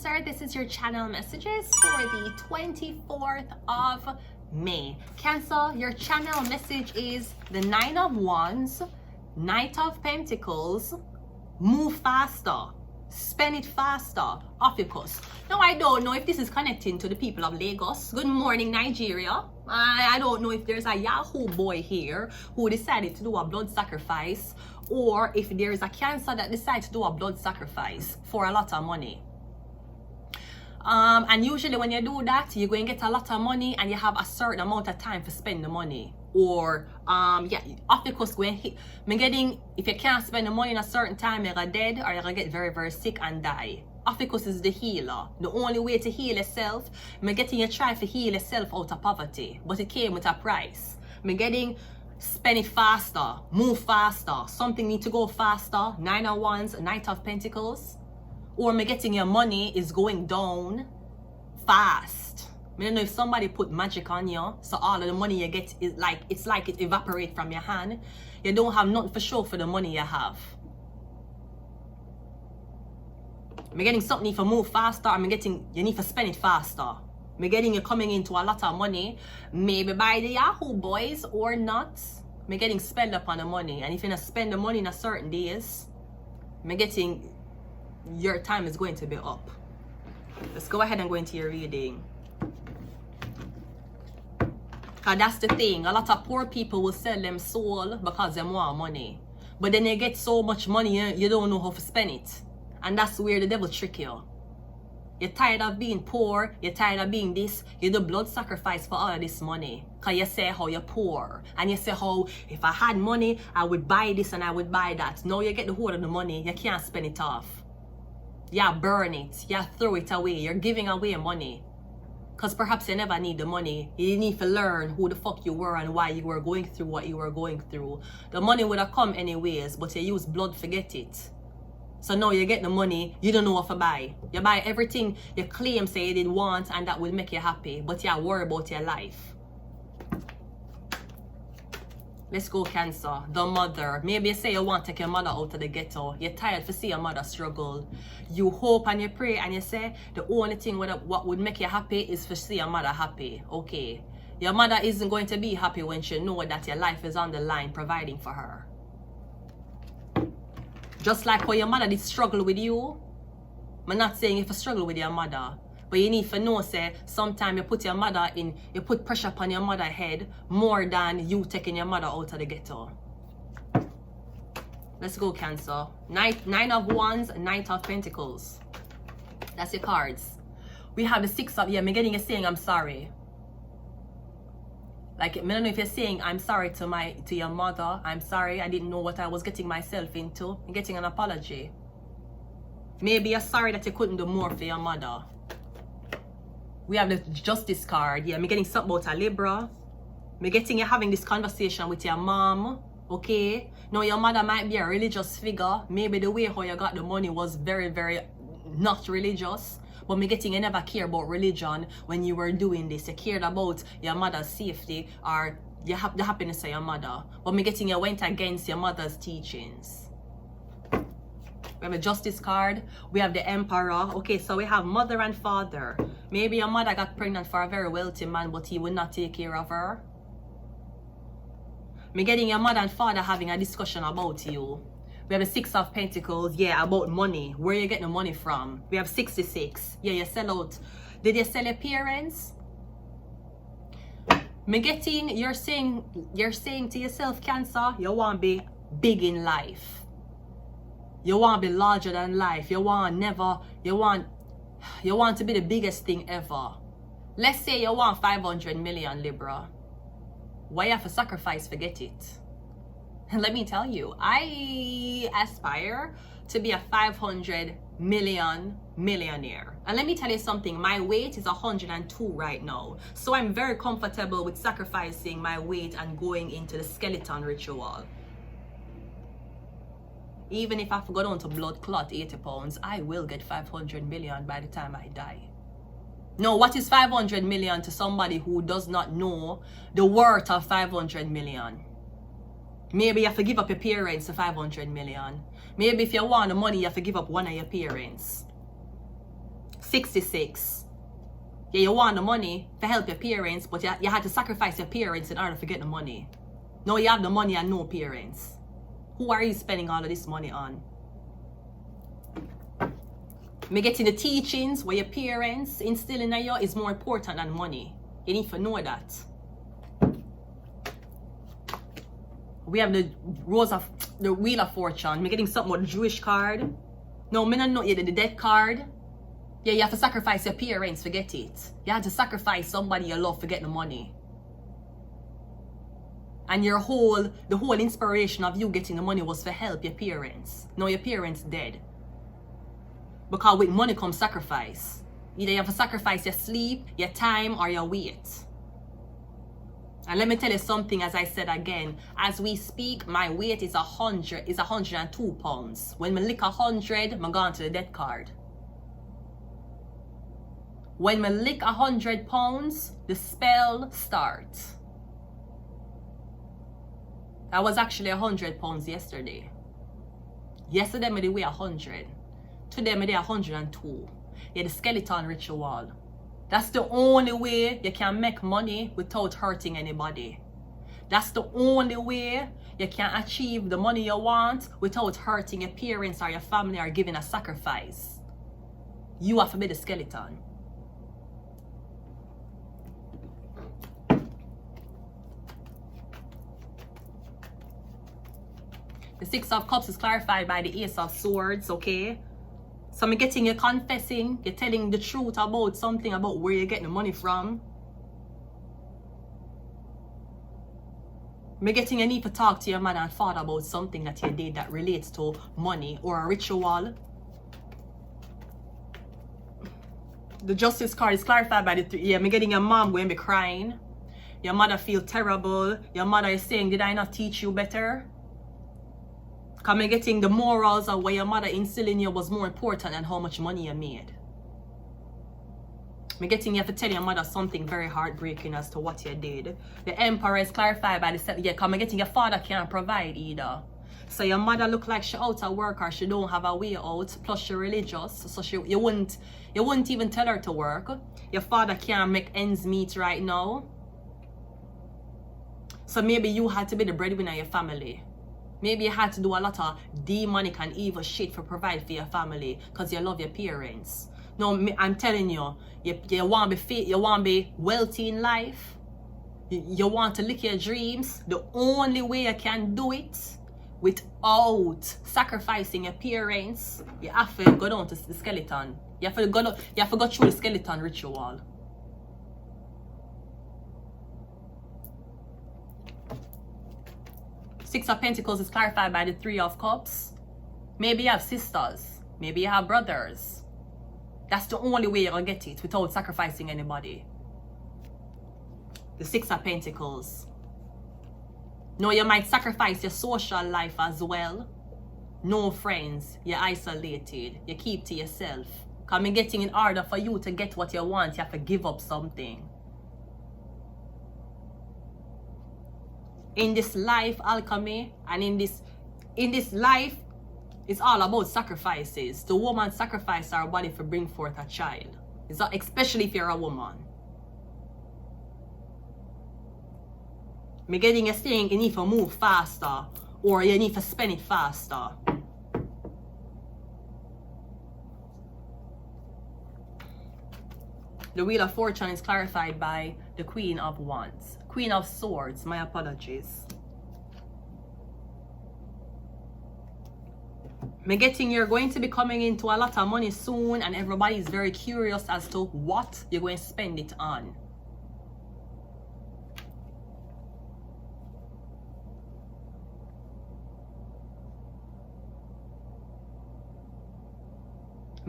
Cancer, this is your channel messages for the 24th of May. Cancer, your channel message is the 9 of Wands, Knight of Pentacles, move faster, spend it faster, Ophiuchus. Now, I don't know if this is connecting to the people of Lagos. Good morning, Nigeria. I don't know if there's a Yahoo boy here who decided to do a blood sacrifice, or if there is a Cancer that decides to do a blood sacrifice for a lot of money. And usually when you do that, you're going to get a lot of money and you have a certain amount of time to spend the money. Or yeah, Ophiuchus going hit me getting, if you can't spend the money in a certain time, you're gonna dead or you're gonna get very, very sick and die. Ophiuchus is the healer. The only way to heal yourself, me getting you try to heal yourself out of poverty, but it came with a price. Me getting spend it faster, move faster, something need to go faster, 9 of Wands, Knight of Pentacles. Or me getting your money is going down fast. I don't know if somebody put magic on you, so all of the money you get is like, it's like it evaporates from your hand. You don't have nothing for show for the money you have. I'm getting something for move faster. I'm getting you need to spend it faster. I'm getting you coming into a lot of money, maybe by the Yahoo boys or not. I'm getting spend up on the money, and if you don't spend the money in a certain days, I'm getting your time is going to be up. Let's go ahead and go into your reading. Because that's the thing. A lot of poor people will sell them soul because they want money. But then you get so much money, you don't know how to spend it. And that's where the devil trick you. You're tired of being poor. You're tired of being this. You do blood sacrifice for all of this money. Because you say how you're poor. And you say how if I had money, I would buy this and I would buy that. Now you get the hold of the money. You can't spend it off. You burn it. You throw it away. You're giving away money. Because perhaps you never need the money. You need to learn who the fuck you were and why you were going through what you were going through. The money would have come anyways, but you use blood to get it. So now you get the money, you don't know what to buy. You buy everything you claim say you didn't want and that will make you happy, but you worry about your life. Let's go, Cancer. The mother. Maybe you say you want to take your mother out of the ghetto. You're tired to see your mother struggle. You hope and you pray and you say the only thing what would make you happy is to see your mother happy. Okay. Your mother isn't going to be happy when she knows that your life is on the line providing for her. Just like how your mother did struggle with you. I'm not saying if you struggle with your mother. But you need to know, say, sometimes you put your mother in, you put pressure upon your mother's head more than you taking your mother out of the ghetto. Let's go, Cancer. Nine of Wands, Knight of Pentacles. That's your cards. We have the 6 of, yeah, I'm getting you saying I'm sorry. Like, I don't know if you're saying I'm sorry to your mother. I'm sorry, I didn't know what I was getting myself into. I'm getting an apology. Maybe you're sorry that you couldn't do more for your mother. We have the Justice card. Yeah, I'm getting something about a Libra. I'm getting you having this conversation with your mom. Okay? Now, your mother might be a religious figure. Maybe the way how you got the money was very, very not religious. But I'm getting you never care about religion when you were doing this. You cared about your mother's safety or the happiness of your mother. But I'm getting you went against your mother's teachings. We have a Justice card. We have the Emperor. Okay, so we have mother and father. Maybe your mother got pregnant for a very wealthy man, but he would not take care of her. Me getting your mother and father having a discussion about you. We have the 6 of Pentacles. Yeah, about money. Where you get the money from? We have 66. Yeah, you sell out. Did you sell your parents? Me getting, you're saying to yourself, Cancer, you want to be big in life. You want to be larger than life. You want to be the biggest thing ever. Let's say you want 500 million, Libra. Why you have to sacrifice to get it? And let me tell you, I aspire to be a 500 million millionaire. And let me tell you something, my weight is 102 right now. So I'm very comfortable with sacrificing my weight and going into the skeleton ritual. Even if I have to go down to blood clot 80 pounds, I will get 500 million by the time I die. No, what is 500 million to somebody who does not know the worth of 500 million? Maybe you have to give up your parents for 500 million. Maybe if you want the money, you have to give up one of your parents. 66. Yeah, you want the money to help your parents, but you had to sacrifice your parents in order to get the money. Now you have the money and no parents. Who are you spending all of this money on? Me getting the teachings where your parents instilling in you is more important than money. You need to know that. We have the Wheel of Fortune. Me getting something with the Jewish card. No, me not know yet the death card. Yeah, you have to sacrifice your parents to get it. You have to sacrifice somebody you love to get the money. And the whole inspiration of you getting the money was to help your parents. Now your parents dead. Because with money comes sacrifice. Either you have to sacrifice your sleep, your time, or your weight. And let me tell you something, as I said again, as we speak, my weight is 102 pounds. When me lick 100, I'm going to the death card. When me lick 100 pounds, the spell starts. I was actually 100 pounds yesterday. Yesterday, I did weigh 100. Today, I did 102. Yeah, the skeleton ritual. That's the only way you can make money without hurting anybody. That's the only way you can achieve the money you want without hurting your parents or your family or giving a sacrifice. You have to be the skeleton. The Six of Cups is clarified by the Ace of Swords, okay? So I'm getting you confessing, you're telling the truth about something, about where you're getting the money from. I'm getting you need to talk to your mother and father about something that you did that relates to money or a ritual. The Justice card is clarified by the three. Yeah, I'm getting your mom going to be crying. Your mother feel terrible. Your mother is saying, did I not teach you better? Because I'm getting the morals of what your mother instilled in you was more important than how much money you made. I'm getting you have to tell your mother something very heartbreaking as to what you did. The Emperor is clarified by the seven. Yeah, because I'm getting your father can't provide either. So your mother look like she out at work or she don't have a way out. Plus she religious, so you wouldn't even tell her to work. Your father can't make ends meet right now. So maybe you had to be the breadwinner of your family. Maybe you had to do a lot of demonic and evil shit to provide for your family because you love your parents. No, I'm telling you, you want to be fit, you want to be wealthy in life. You want to lick your dreams. The only way you can do it without sacrificing your parents, you have to go down to the skeleton. You have to go through the skeleton ritual. Six of Pentacles is clarified by the Three of Cups. Maybe you have sisters. Maybe you have brothers. That's the only way you're going to get it without sacrificing anybody. The Six of Pentacles. No, you might sacrifice your social life as well. No friends. You're isolated. You keep to yourself. Because I'm getting in order for you to get what you want, you have to give up something. In this life, alchemy, and in this life, it's all about sacrifices. The woman sacrificed her body to bring forth a child. It's not, especially if you're a woman. Me getting a saying you need to move faster or you need to spend it faster. The Wheel of Fortune is clarified by the Queen of Wands. Queen of Swords, my apologies. Me getting you're going to be coming into a lot of money soon and everybody is very curious as to what you're going to spend it on.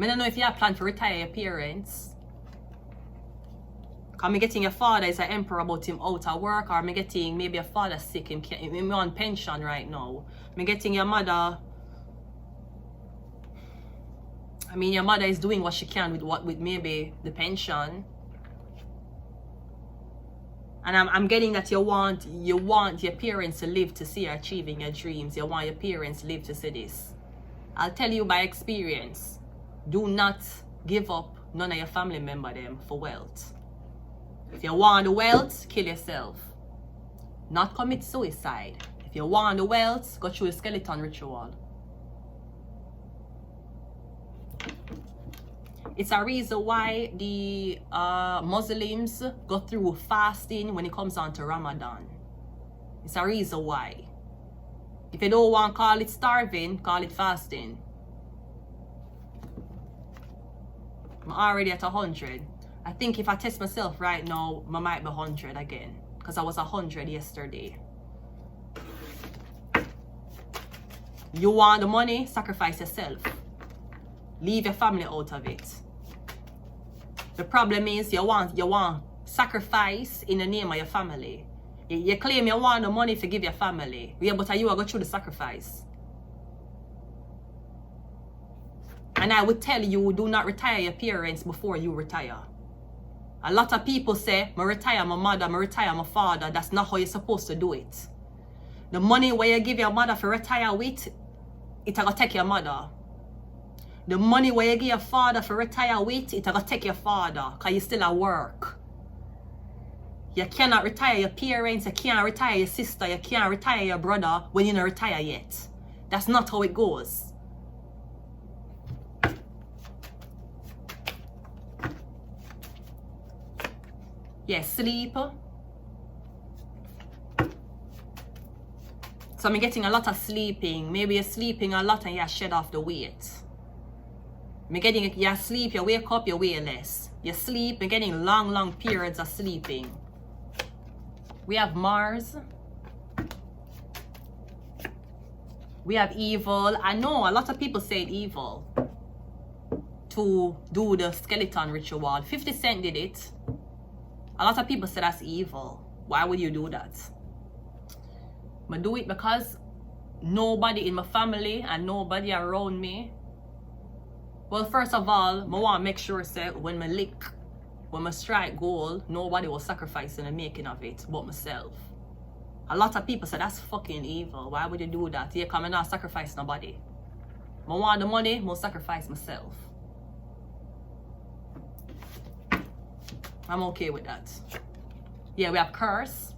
I don't know if you have planned to retire your parents. Because I'm getting your father is an emperor about him out of work, or I'm getting maybe a father sick, him on pension right now. I'm getting your mother. I mean, your mother is doing what she can with maybe the pension. And I'm getting that you want your parents to live to see you achieving your dreams. You want your parents to live to see this. I'll tell you by experience, do not give up none of your family member them for wealth. If you want the wealth, kill yourself. Not commit suicide. If you want the wealth, go through the skeleton ritual. It's a reason why the Muslims go through fasting when it comes on to Ramadan. It's a reason why. If you don't want to call it starving, call it fasting. I'm already at 100. I think if I test myself right now, I might be 100 again. Because I was 100 yesterday. You want the money? Sacrifice yourself. Leave your family out of it. The problem is you want sacrifice in the name of your family. You claim you want the money to give your family. Yeah, but you are going through the sacrifice. And I would tell you, do not retire your parents before you retire. A lot of people say, I retire my mother, I retire my father. That's not how you're supposed to do it. The money where you give your mother for retire with, it's going to take your mother. The money where you give your father for retire with, it's going to take your father because you still at work. You cannot retire your parents, you can't retire your sister, you can't retire your brother when you're not retired yet. That's not how it goes. Yeah, sleep. So I'm getting a lot of sleeping. Maybe you're sleeping a lot and you shed off the weight. You sleep, you wake up, you weigh less. You sleep, you're getting long periods of sleeping. We have Mars. We have evil. I know a lot of people say evil to do the skeleton ritual. 50 Cent did it. A lot of people say that's evil. Why would you do that? I do it because nobody in my family and nobody around me. Well, first of all, I want to make sure that when I strike gold, nobody will sacrifice in the making of it but myself. A lot of people say that's fucking evil. Why would you do that? You come and not sacrifice nobody. I want the money, I'll sacrifice myself. I'm okay with that. Yeah, we have curse.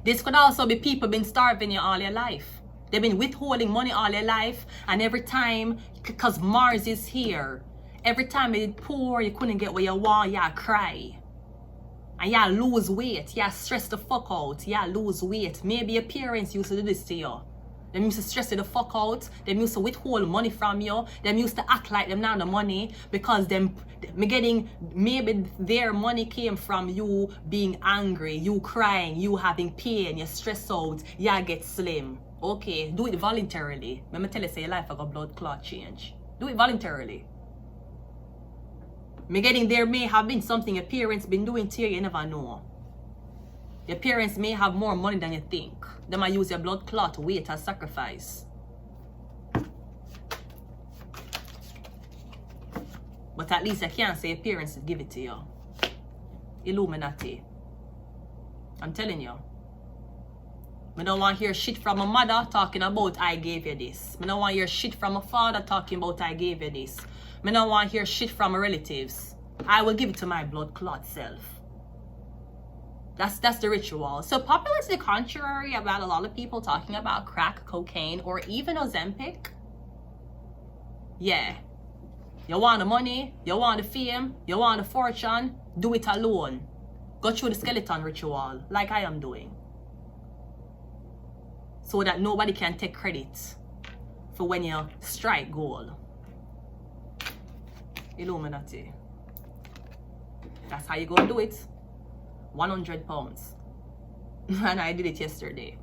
This could also be people been starving you all your life. They've been withholding money all their life, and every time, because Mars is here, every time you're poor, you couldn't get what you want, you cry. And you lose weight, you stress the fuck out, you lose weight. Maybe your parents used to do this to you. They used to stress you the fuck out. They used to withhold money from you. They used to act like them not the money because maybe their money came from you being angry, you crying, you having pain, you stress out, you get slim. Okay, do it voluntarily. Let me tell you, say your life I got blood clot change. Do it voluntarily. There may have been something your parents been doing to you, you never know. Your parents may have more money than you think. They might use your blood clot weight as sacrifice. But at least I can't say your parents give it to you. Illuminati. I'm telling you. I don't want to hear shit from a mother talking about I gave you this. I don't want to hear shit from a father talking about I gave you this. I don't want to hear shit from my relatives. I will give it to my blood clot self. That's the ritual. So popular to the contrary about a lot of people talking about crack, cocaine, or even Ozempic. Yeah. You want the money, you want the fame, you want the fortune, do it alone. Go through the skeleton ritual like I am doing. So that nobody can take credit for when you strike gold. Illuminati. That's how you go and do it. 100 pounds. And I did it yesterday.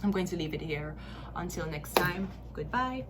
I'm going to leave it here. Until next time, goodbye.